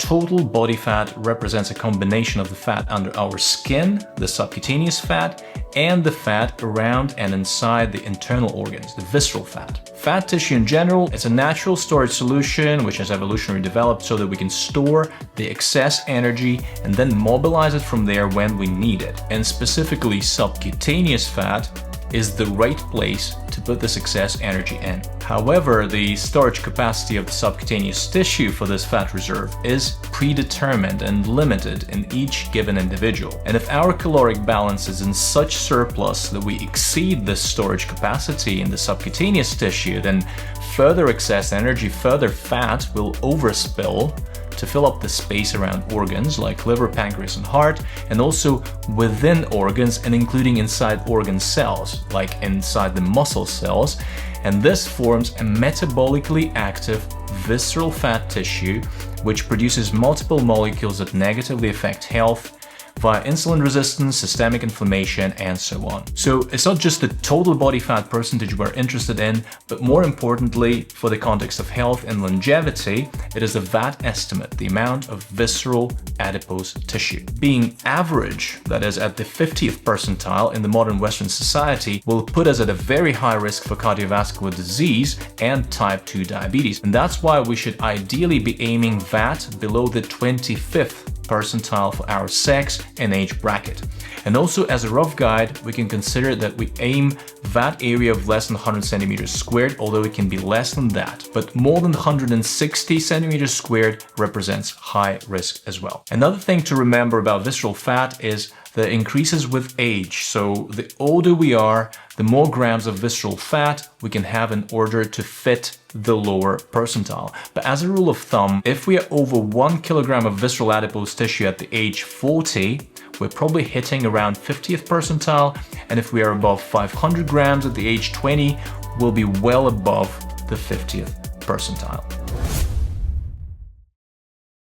total body fat represents a combination of the fat under our skin, the subcutaneous fat, and the fat around and inside the internal organs, the visceral fat. Fat tissue in general is a natural storage solution which has evolutionarily developed so that we can store the excess energy and then mobilize it from there when we need it. And specifically, subcutaneous fat is the right place to put this excess energy in. However, the storage capacity of the subcutaneous tissue for this fat reserve is predetermined and limited in each given individual. And if our caloric balance is in such surplus that we exceed this storage capacity in the subcutaneous tissue, then further excess energy, further fat will overspill to fill up the space around organs like liver, pancreas, and heart, and also within organs and including inside organ cells, like inside the muscle cells. And this forms a metabolically active visceral fat tissue, which produces multiple molecules that negatively affect health via insulin resistance, systemic inflammation, and so on. So it's not just the total body fat percentage we're interested in, but more importantly, for the context of health and longevity, it is the VAT estimate, the amount of visceral adipose tissue. Being average, that is at the 50th percentile in the modern Western society, will put us at a very high risk for cardiovascular disease and type 2 diabetes. And that's why we should ideally be aiming VAT below the 25th percentile for our sex and age bracket. And also, as a rough guide, we can consider that we aim VAT area of less than 100 centimeters squared, although it can be less than that. But more than 160 centimeters squared represents high risk as well. Another thing to remember about visceral fat is that it increases with age. So the older we are, the more grams of visceral fat we can have in order to fit the lower percentile. But as a rule of thumb, if we are over 1 kilogram of visceral adipose tissue at the age 40, we're probably hitting around 50th percentile. And if we are above 500 grams at the age 20, we'll be well above the 50th percentile.